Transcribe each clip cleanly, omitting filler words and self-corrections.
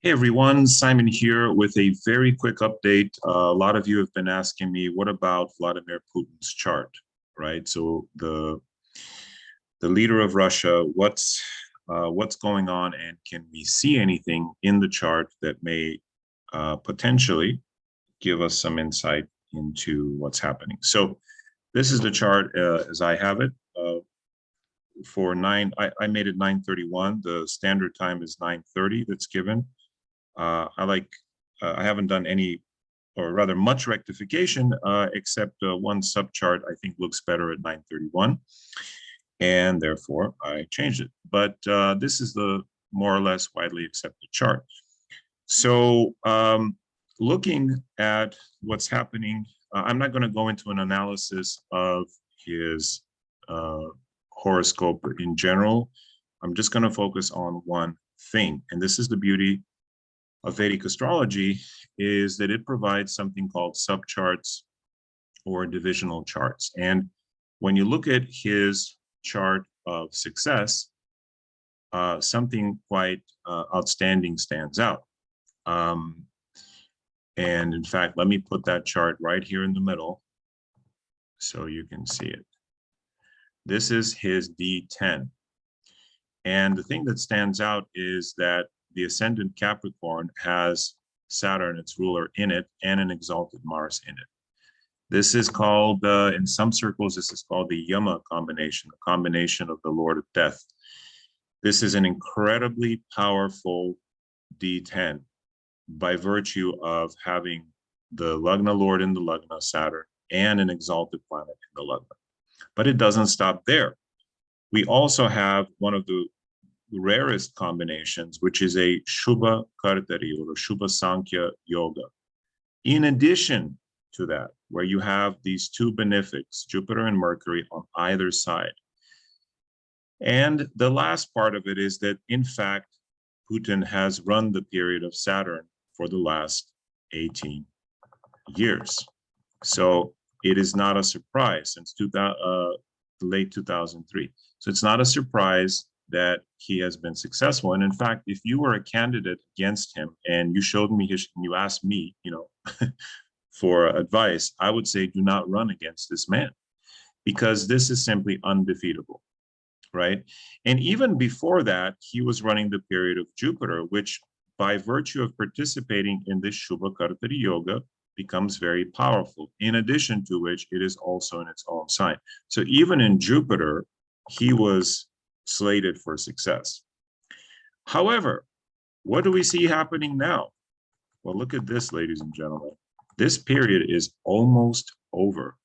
Hey everyone, Simon here with a very quick update. A lot of you have been asking me, what about Vladimir Putin's chart, right? So the leader of Russia, what's going on, and can we see anything in the chart that may potentially give us some insight into what's happening? So this is the chart as I have it. For I made it 9:31. The standard time is 9:30 that's given. I haven't done any, or rather much rectification, except one subchart I think looks better at 9:31, and therefore I changed it. But this is the more or less widely accepted chart. So looking at what's happening, I'm not going to go into an analysis of his horoscope in general. I'm just going to focus on one thing, and this is the beauty of Vedic astrology, is that it provides something called subcharts or divisional charts. And when you look at his chart of success, something quite outstanding stands out. And in fact, let me put that chart right here in the middle so you can see it. This is his D10. And the thing that stands out is that the ascendant Capricorn has Saturn, its ruler, in it, and an exalted Mars in it. This is called, in some circles, this is called the Yama Combination, the combination of the Lord of Death. This is an incredibly powerful D10 by virtue of having the Lagna Lord in the Lagna, Saturn, and an exalted planet in the Lagna. But it doesn't stop there. We also have one of the rarest combinations, which is a Shubha Kartari or Shubha Sankhya Yoga. In addition to that, where you have these two benefics, Jupiter and Mercury, on either side. And the last part of it is that, in fact, Putin has run the period of Saturn for the last 18 years. So it is not a surprise since late 2003. So it's not a surprise that he has been successful. And in fact, if you were a candidate against him and you showed me his, and you asked me, for advice, I would say do not run against this man, because this is simply undefeatable, right? And even before that, he was running the period of Jupiter, which by virtue of participating in this Shubha Kartari Yoga becomes very powerful, in addition to which it is also in its own sign. So even in Jupiter, he was slated for success. However, what do we see happening now? Well, look at this, ladies and gentlemen. This period is almost over.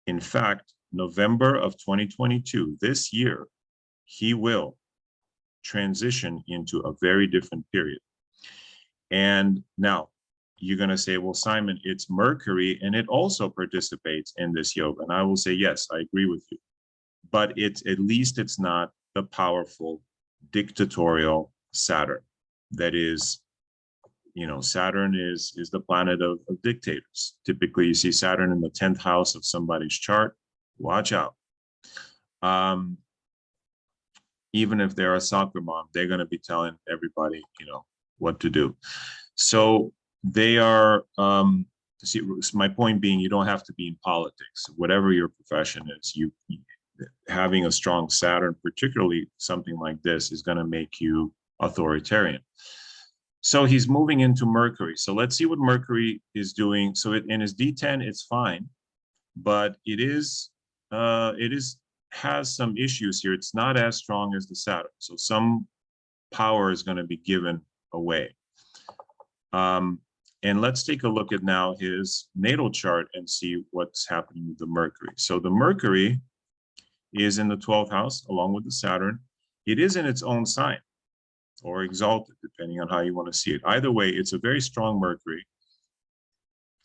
In fact, November of 2022, this year, he will transition into a very different period. And now you're going to say, well, Simon, it's Mercury and it also participates in this yoga. And I will say, yes, I agree with you. But it's, at least it's not the powerful dictatorial Saturn. That is, Saturn is the planet of dictators. Typically, you see Saturn in the 10th house of somebody's chart. Watch out. Even if they're a soccer mom, they're going to be telling everybody, what to do. So they are, see, my point being, you don't have to be in politics. Whatever your profession is, having a strong Saturn, particularly something like this, is going to make you authoritarian. So he's moving into Mercury. So let's see what Mercury is doing. So in his D10, it's fine, but it has some issues here. It's not as strong as the Saturn. So some power is going to be given away. And let's take a look at now his natal chart and see what's happening with the Mercury. So the Mercury is in the 12th house along with the Saturn. It is in its own sign, or exalted, depending on how you want to see it. Either way, it's a very strong Mercury.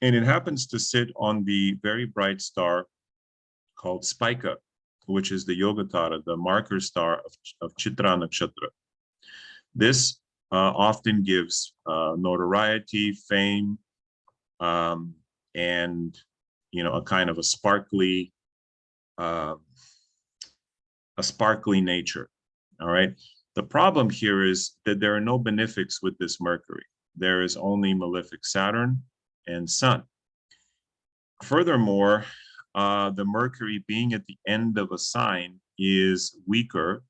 And it happens to sit on the very bright star called Spica, which is the Yogatara, the marker star of Chitra Nakshatra. This often gives notoriety, fame, and a kind of a sparkly nature. All right. The problem here is that there are no benefics with this Mercury. There is only malefic Saturn and Sun. Furthermore, the Mercury being at the end of a sign is weaker.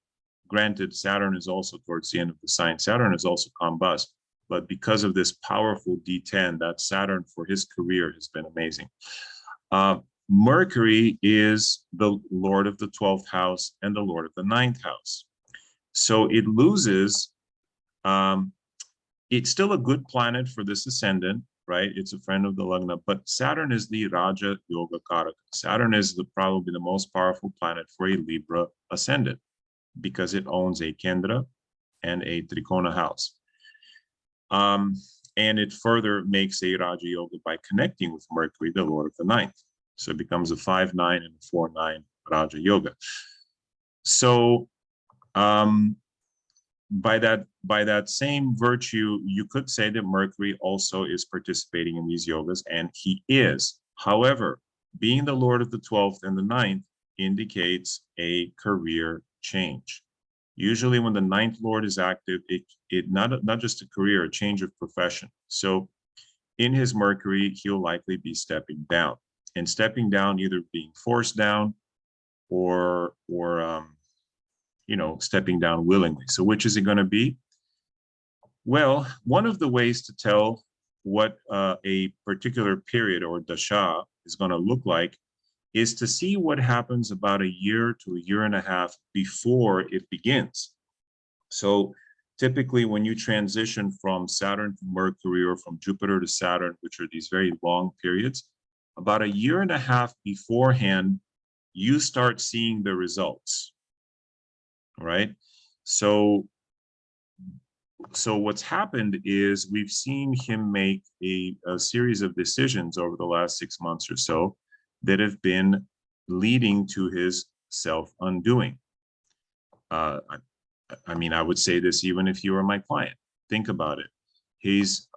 Granted, Saturn is also towards the end of the sign. Saturn is also combust, but because of this powerful D10, that Saturn for his career has been amazing. Mercury is the Lord of the 12th house and the Lord of the 9th house. So it loses, it's still a good planet for this ascendant, right? It's a friend of the Lagna, but Saturn is the Raja Yoga Karaka. Saturn is probably the most powerful planet for a Libra ascendant because it owns a Kendra and a Trikona house. And it further makes a Raja Yoga by connecting with Mercury, the Lord of the 9th. So it becomes a 5-9 and a 4-9 Raja Yoga. So by that same virtue, you could say that Mercury also is participating in these yogas, and he is. However, being the Lord of the 12th and the 9th indicates a career change. Usually when the 9th Lord is active, it not just a career, a change of profession. So in his Mercury, he'll likely be stepping down, and stepping down, either being forced down or you know, stepping down willingly. So which is it going to be? Well, one of the ways to tell what a particular period or dasha is going to look like is to see what happens about a year to a year and a half before it begins. So typically when you transition from Saturn to Mercury or from Jupiter to Saturn, which are these very long periods, about a year and a half beforehand, you start seeing the results, right? So what's happened is we've seen him make a series of decisions over the last 6 months or so that have been leading to his self-undoing. I mean, I would say this even if you were my client. Think about it. He's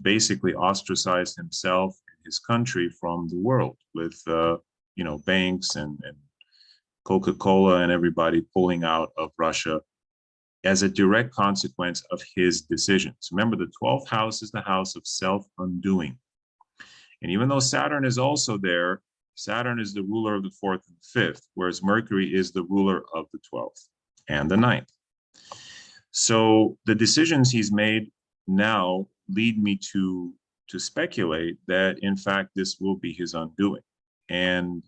basically ostracized himself and his country from the world with, you know, banks and Coca-Cola and everybody pulling out of Russia as a direct consequence of his decisions. Remember, the 12th house is the house of self-undoing. And even though Saturn is also there, Saturn is the ruler of the 4th and 5th, whereas Mercury is the ruler of the 12th and the 9th. So the decisions he's made now lead me to speculate that, in fact, this will be his undoing. And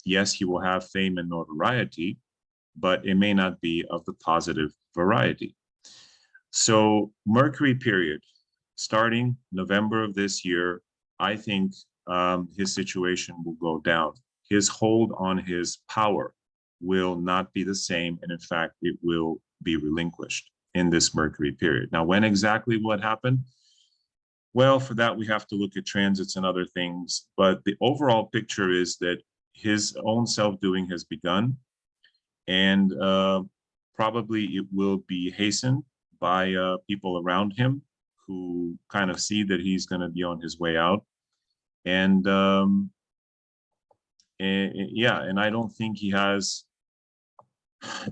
yes, he will have fame and notoriety, but it may not be of the positive variety. So Mercury period, starting November of this year, I think his situation will go down. His hold on his power will not be the same. And in fact, it will be relinquished in this Mercury period. Now, when exactly what happened? Well, for that, we have to look at transits and other things. But the overall picture is that his own self-doing has begun. And probably it will be hastened by people around him who kind of see that he's going to be on his way out. And yeah, and I don't think he has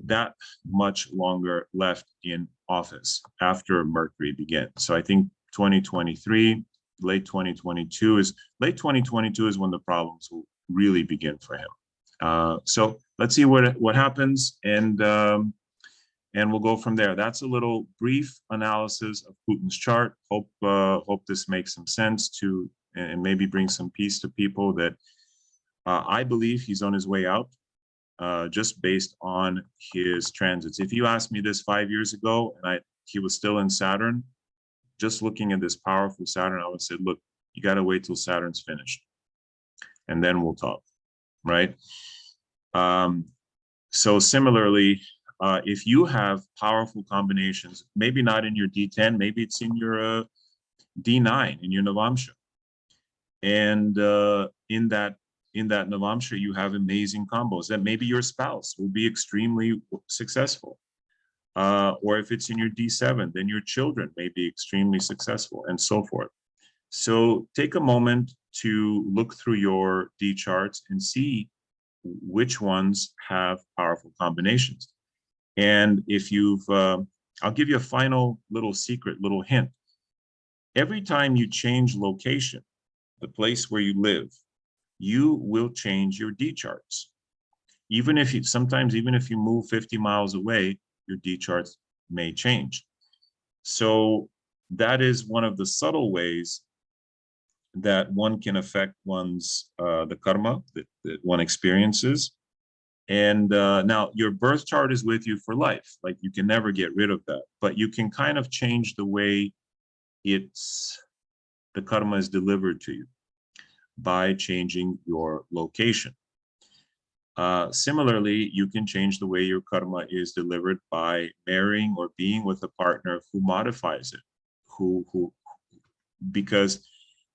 that much longer left in office after Mercury begins. So I think 2023, late 2022 is when the problems will really begin for him. So let's see what happens, and we'll go from there. That's a little brief analysis of Putin's chart. Hope this makes some sense to, and maybe bring some peace to people that I believe he's on his way out, just based on his transits. If you asked me this 5 years ago and he was still in Saturn, just looking at this powerful Saturn, I would say, look, you got to wait till Saturn's finished, and then we'll talk, right? So similarly, if you have powerful combinations, maybe not in your D10, maybe it's in your D9, in your Navamsha. And in that Navamsha, you have amazing combos that maybe your spouse will be extremely successful. Or if it's in your D7, then your children may be extremely successful, and so forth. So take a moment to look through your D charts and see which ones have powerful combinations. And if I'll give you a final little secret, little hint. Every time you change location, the place where you live, you will change your D charts. Sometimes even if you move 50 miles away, your D charts may change. So that is one of the subtle ways that one can affect one's the karma that one experiences. And now your birth chart is with you for life. Like you can never get rid of that, but you can kind of change the way the karma is delivered to you by changing your location. Similarly, you can change the way your karma is delivered by marrying or being with a partner who modifies it, because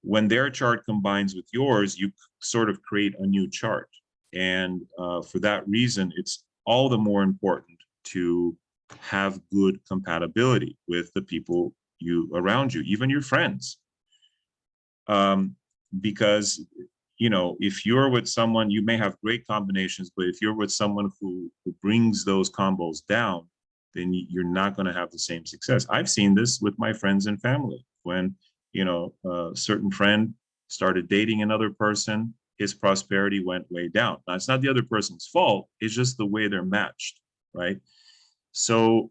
when their chart combines with yours, you sort of create a new chart. And for that reason, it's all the more important to have good compatibility with the people around you, even your friends. Because, if you're with someone, you may have great combinations, but if you're with someone who brings those combos down, then you're not going to have the same success. I've seen this with my friends and family. When, a certain friend started dating another person, his prosperity went way down. Now, it's not the other person's fault. It's just the way they're matched, right? So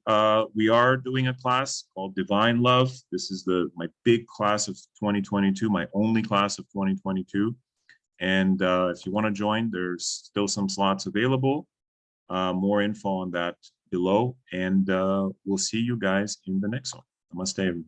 we are doing a class called Divine Love. This is my big class of 2022, my only class of 2022. And if you want to join, there's still some slots available. More info on that below. And we'll see you guys in the next one. Namaste, everyone.